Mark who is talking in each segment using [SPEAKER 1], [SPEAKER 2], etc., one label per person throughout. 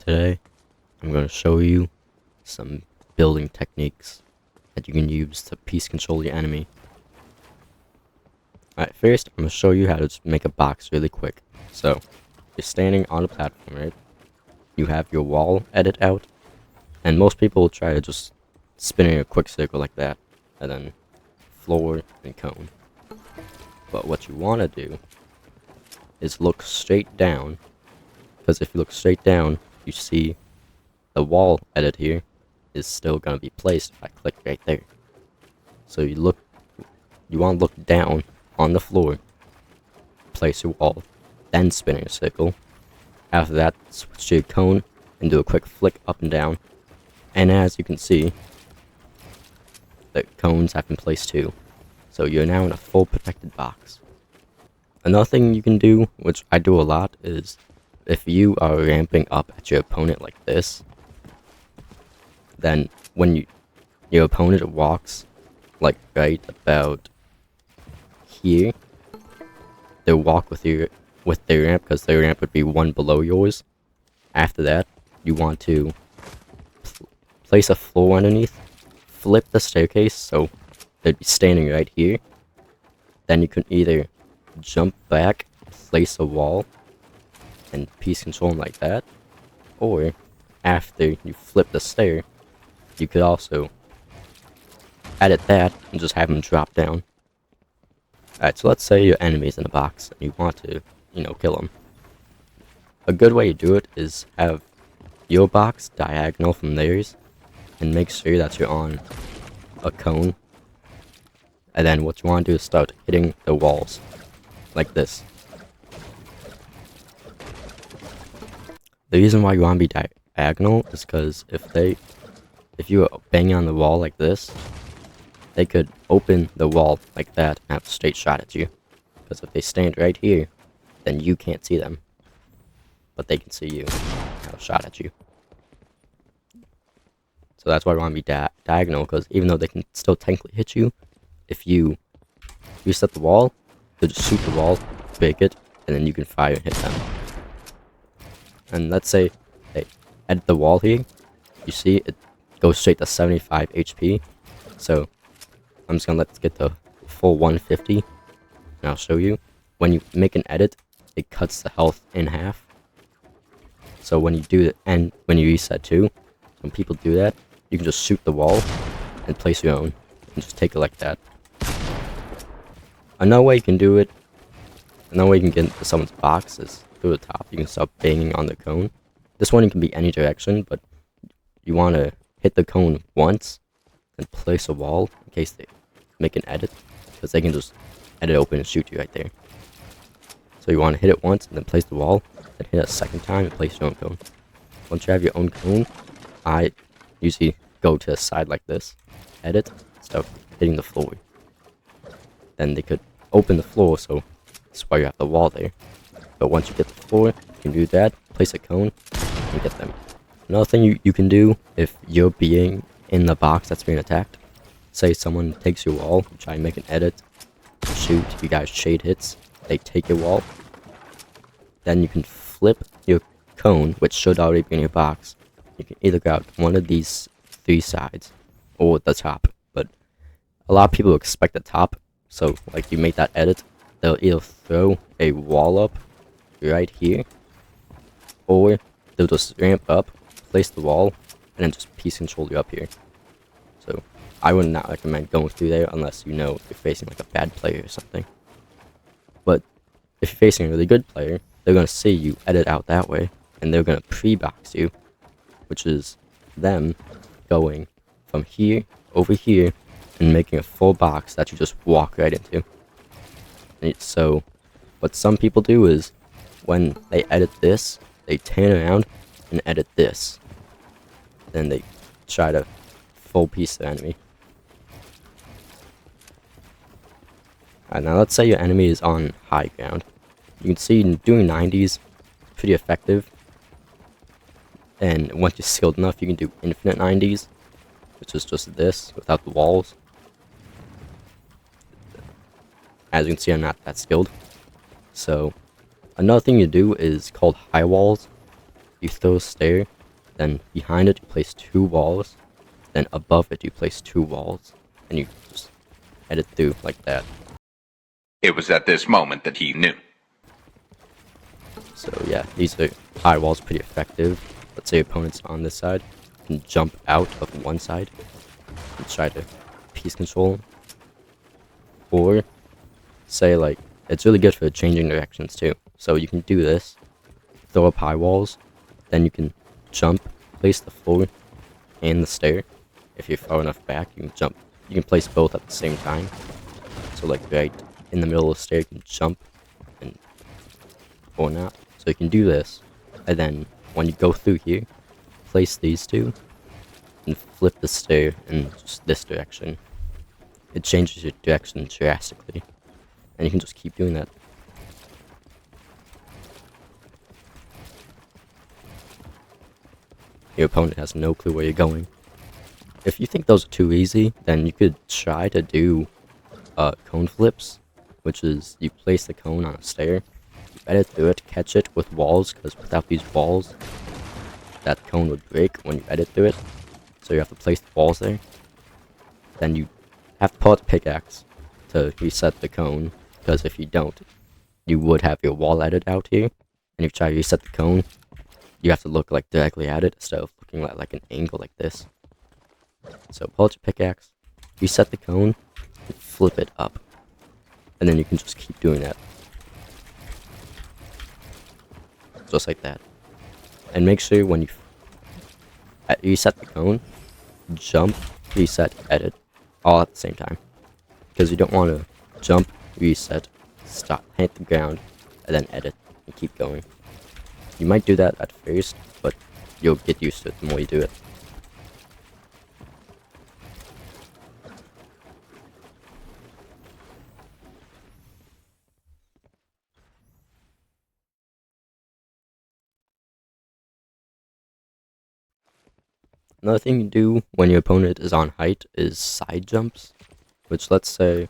[SPEAKER 1] Today, I'm going to show you some building techniques that you can use to piece control your enemy. Alright, first, I'm going to show you how to just make a box really quick. So, you're standing on a platform, right? You have your wall edit out, and most people will try to just spin in a quick circle like that, and then floor and cone. But what you want to do is look straight down, because if you look straight down, you see the wall edit here is still going to be placed if I click right there. So you want to look down on the floor, place your wall, then spin in a circle. After that, switch to your cone and do a quick flick up and down. And as you can see, the cones have been placed too. So you're now in a full protected box. Another thing you can do, which I do a lot, is if you are ramping up at your opponent like this, then when your opponent walks like right about here, they'll walk with their ramp, because their ramp would be one below yours. After that, you want to place a floor underneath, flip the staircase so they'd be standing right here. Then you can either jump back, place a wall, and piece control them like that, or after you flip the stair, you could also edit that and just have them drop down. Alright, so let's say your enemy's in a box and you want to, kill them. A good way to do it is have your box diagonal from theirs and make sure that you're on a cone. And then what you want to do is start hitting the walls like this. The reason why you want to be diagonal is because if you are banging on the wall like this, they could open the wall like that and have a straight shot at you. Because if they stand right here, then you can't see them, but they can see you and have a shot at you. So that's why we want to be diagonal, because even though they can still technically hit you, if you reset the wall, they'll just shoot the wall, break it, and then you can fire and hit them. And let's say they edit the wall here, you see it goes straight to 75 HP. So I'm just gonna let's get the full 150, and I'll show you. When you make an edit, it cuts the health in half. So when you do it, and when you reset too, when people do that, you can just shoot the wall and place your own, and just take it like that. Another way you can do it, another way you can get into someone's box is through the top. You can start banging on the cone. This one can be any direction, but you want to hit the cone once and place a wall in case they make an edit, because they can just edit open and shoot you right there. So you want to hit it once and then place the wall, then hit it a second time and place your own cone. Once you have your own cone, I usually go to the side like this, edit, start hitting the floor. Then they could open the floor, so that's why you have the wall there. But once you get the floor, you can do that, place a cone, and get them. Another thing you can do if you're being in the box that's being attacked, say someone takes your wall, you try and make an edit, shoot, you guys shade hits, they take your wall, then you can flip your cone, which should already be in your box. You can either grab one of these three sides, or the top, but a lot of people expect the top, so like you make that edit, they'll either throw a wall up right here, or they'll just ramp up, place the wall, and then just piece control you up here. So I would not recommend going through there unless you know you're facing like a bad player or something. But if you're facing a really good player, they're going to see you edit out that way, and they're going to pre-box you, which is them going from here over here and making a full box that you just walk right into. So what some people do is when they edit this, they turn around and edit this. Then they try to full piece the enemy. Alright, now let's say your enemy is on high ground. You can see doing 90s pretty effective. And once you're skilled enough, you can do infinite 90s, which is just this without the walls. As you can see, I'm not that skilled. So another thing you do is called high walls. You throw a stair Then behind it, you place 2 walls. Then above it, you place 2 walls. And you just edit through like that.
[SPEAKER 2] It was at this moment that he knew.
[SPEAKER 1] So yeah, these are high walls, pretty effective. Let's say your opponent's on this side. You can jump out of one side and try to piece control him. Or say like, it's really good for changing directions too. So you can do this, throw up high walls, then you can jump, place the floor and the stair. If you're far enough back, you can jump. You can place both at the same time. So like right in the middle of the stair, you can jump and or not. So you can do this, and then when you go through here, place these two and flip the stair in just this direction. It changes your direction drastically, and you can just keep doing that. Your opponent has no clue where you're going. If you think those are too easy, then you could try to do cone flips, which is you place the cone on a stair, you edit through it, catch it with walls, because without these walls, that cone would break when you edit through it. So you have to place the walls there. Then you have to pull out the pickaxe to reset the cone, because if you don't, you would have your wall edit out here, and if you try to reset the cone, you have to look like directly at it instead of looking at like an angle like this. So pull out your pickaxe, reset the cone, and flip it up. And then you can just keep doing that. Just like that. And make sure when you reset the cone, jump, reset, edit, all at the same time. Because you don't want to jump, reset, stop, hit the ground, and then edit, and keep going. You might do that at first, but you'll get used to it the more you do it. Another thing you do when your opponent is on height is side jumps, which let's say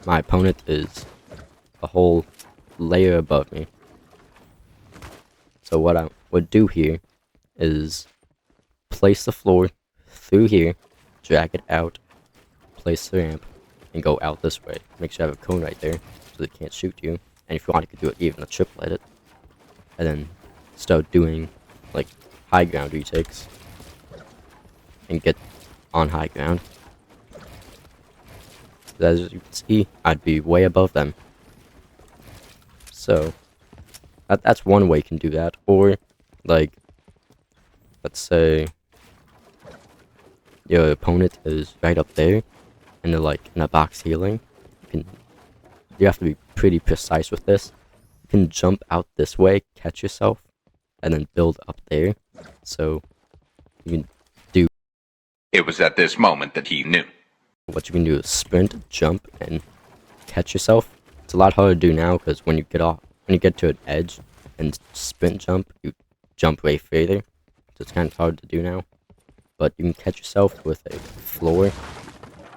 [SPEAKER 1] my opponent is a whole layer above me. So what I would do here is place the floor through here, drag it out, place the ramp, and go out this way. Make sure you have a cone right there so they can't shoot you. And if you want, you could do it even a triple edit. And then start doing like high ground retakes and get on high ground. As you can see, I'd be way above them. So that's one way you can do that. Or like, let's say your opponent is right up there and they're like in a box ceiling. You have to be pretty precise with this. You can jump out this way, catch yourself, and then build up there. So you can do.
[SPEAKER 2] It was at this moment that he knew.
[SPEAKER 1] What you can do is sprint, jump, and catch yourself. It's a lot harder to do now because when you get to an edge and sprint jump, you jump way further. So it's kind of hard to do now. But you can catch yourself with a floor,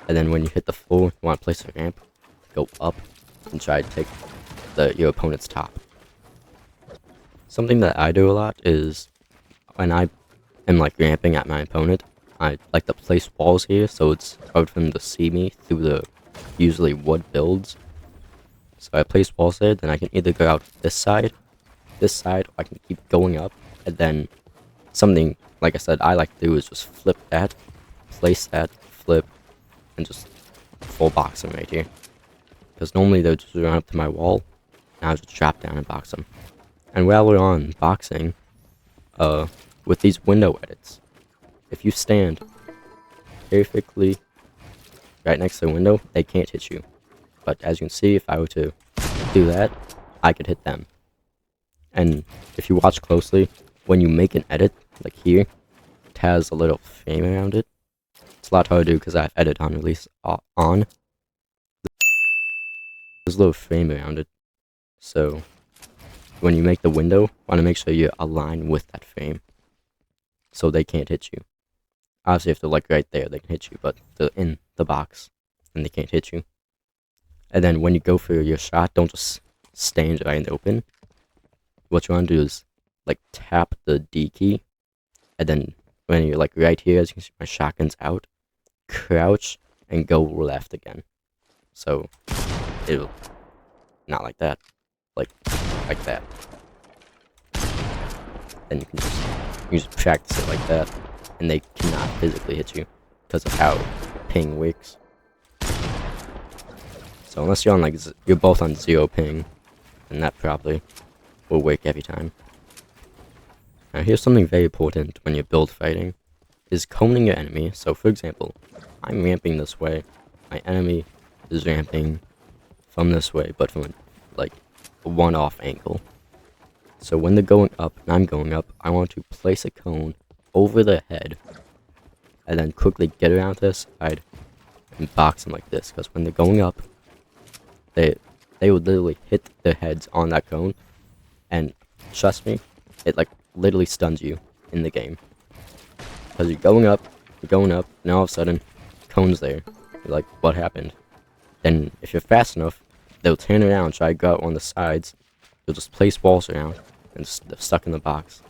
[SPEAKER 1] and then when you hit the floor, you want to place a ramp, go up, and try to take your opponent's top. Something that I do a lot is when I am like ramping at my opponent, I like to place walls here so it's hard for them to see me through the usually wood builds. So I place walls there, then I can either go out this side, or I can keep going up, and then something, like I said, I like to do is just flip that, place that, flip, and just full box them right here. Because normally they'll just run up to my wall, and I'll just drop down and box them. And while we're on boxing, with these window edits, if you stand perfectly right next to the window, they can't hit you. But as you can see, if I were to do that, I could hit them. And if you watch closely, when you make an edit, like here, it has a little frame around it. It's a lot harder to do because I have edit on release on. There's a little frame around it. So when you make the window, want to make sure you align with that frame so they can't hit you. Obviously, if they're like right there, they can hit you, but they're in the box and they can't hit you. And then when you go for your shot, don't just stand right in the open. What you want to do is like tap the D key, and then when you're like right here, as you can see, my shotgun's out, crouch and go left again. So it'll not like that, like that. Then you can just practice it like that, and they cannot physically hit you because of how ping works. So unless you're on like you're both on 0 ping, then that probably will work every time. Now here's something very important when you're build fighting, is coning your enemy. So for example, I'm ramping this way, my enemy is ramping from this way, but from like a one-off angle. So when they're going up and I'm going up, I want to place a cone over their head, and then quickly get around to the side and box them like this, because when they're going up, they would literally hit their heads on that cone, and trust me, it like literally stuns you in the game. Because you're going up, and all of a sudden, cone's there. You're like, what happened? Then, if you're fast enough, they'll turn around, try to go out on the sides. You'll just place walls around, and they're stuck in the box.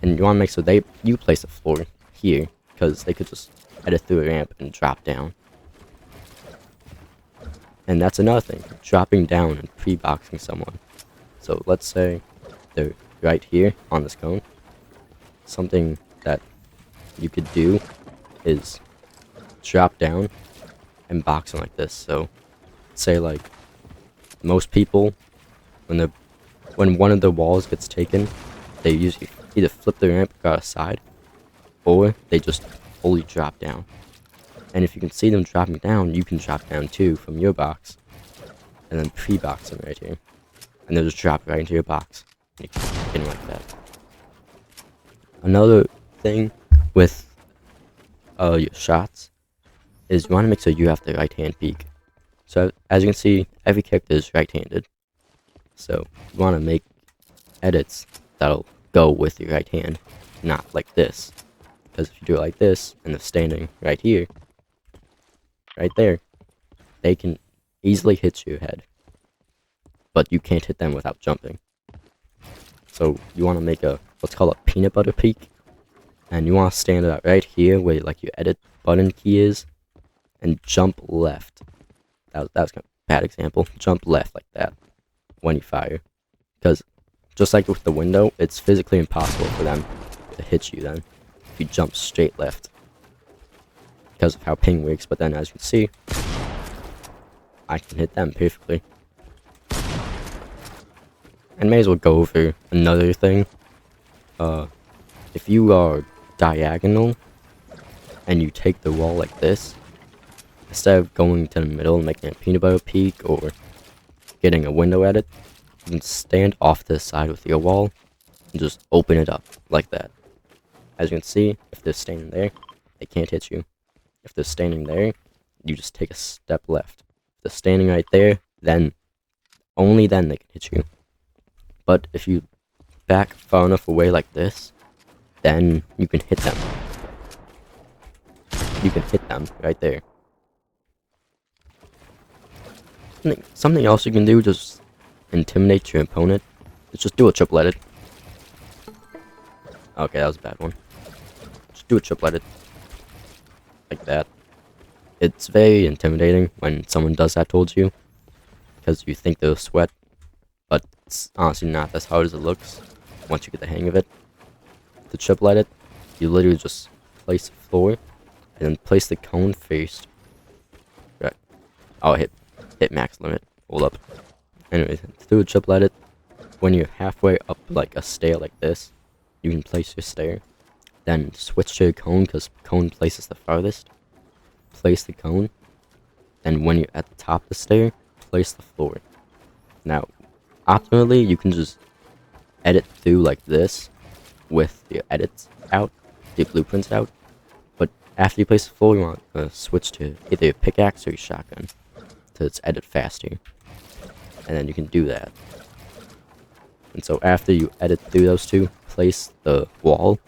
[SPEAKER 1] And you want to make sure you place the floor here, because they could just edit through a ramp and drop down. And that's another thing, dropping down and pre-boxing someone. So let's say they're right here on this cone. Something that you could do is drop down and box them like this. So say like most people, when one of the walls gets taken, they usually either flip the ramp, go outside, or they just fully drop down. And if you can see them dropping down, you can drop down too from your box, and then pre-box them right here, and they'll just drop right into your box. You can hit them like that. Another thing with your shots is you want to make sure you have the right hand peak. So as you can see, every character is right-handed. So you want to make edits that'll go with your right hand, not like this. Because if you do it like this, and they're standing right here, right there, they can easily hit your head. But you can't hit them without jumping. So you want to make what's called a peanut butter peak. And you want to stand out right here where like your edit button key is, and jump left. That was kind of a bad example. Jump left like that when you fire. Because just like with the window, it's physically impossible for them to hit you then if you jump straight left. Because of how ping works, but then as you can see, I can hit them perfectly. And may as well go over another thing. If you are diagonal and you take the wall like this, instead of going to the middle and making a peanut butter peak or getting a window edit, you can stand off to the side with your wall and just open it up like that. As you can see, if they're standing there, they can't hit you. If they're standing there, you just take a step left. If they're standing right there, then only then they can hit you. But if you back far enough away like this, then you can hit them. You can hit them right there. Something else you can do, just intimidate your opponent, is just do a triple edit. Okay, that was a bad one. Just do a triple edit. Like that. It's very intimidating when someone does that towards you, because you think they'll sweat, but it's honestly not as hard as it looks once you get the hang of it. To triple edit, you literally just place the floor, and then place the cone first. Right. Oh, hit max limit. Hold up. Anyways, to do a triple edit, when you're halfway up like a stair like this, you can place your stair. Then switch to your cone, because cone places the farthest. Place the cone. Then when you're at the top of the stair, place the floor. Now, optimally, you can just edit through like this with your edits out, your blueprints out. But after you place the floor, you want to switch to either your pickaxe or your shotgun to edit faster. And then you can do that. And so after you edit through those two, place the wall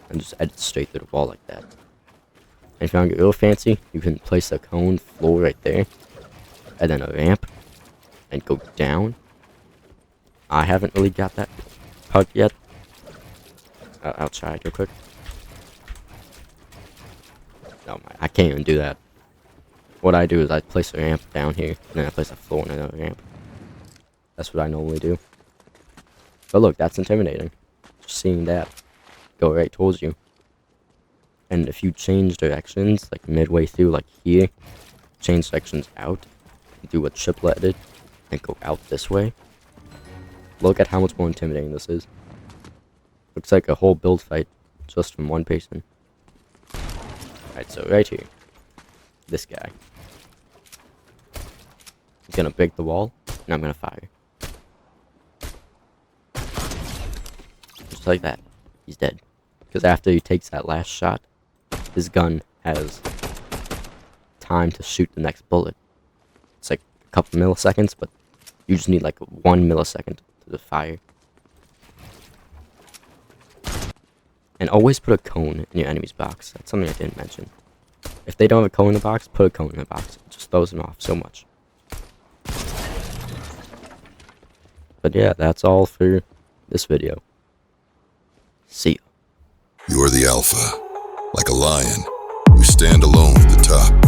[SPEAKER 1] and just edit straight through the wall like that. And if you want to get real fancy, you can place a cone floor right there, and then a ramp, and go down. I haven't really got that part yet, I'll try it real quick. No, I can't even do that. What I do is I place a ramp down here, and then I place a floor and another ramp. That's what I normally do. But look, that's intimidating. Just seeing that go right towards you. And if you change directions, like midway through, like here, change directions out, do a triple edit, and go out this way. Look at how much more intimidating this is. Looks like a whole build fight just from one person. Alright, so right here, this guy. He's gonna break the wall, and I'm gonna fire. Just like that. He's dead. Because after he takes that last shot, his gun has time to shoot the next bullet. It's like a couple milliseconds, but you just need like 1 millisecond to fire. And always put a cone in your enemy's box. That's something I didn't mention. If they don't have a cone in the box, put a cone in the box. It just throws them off so much. But yeah, that's all for this video. See ya.
[SPEAKER 3] You're the alpha. Like a lion, you stand alone at the top.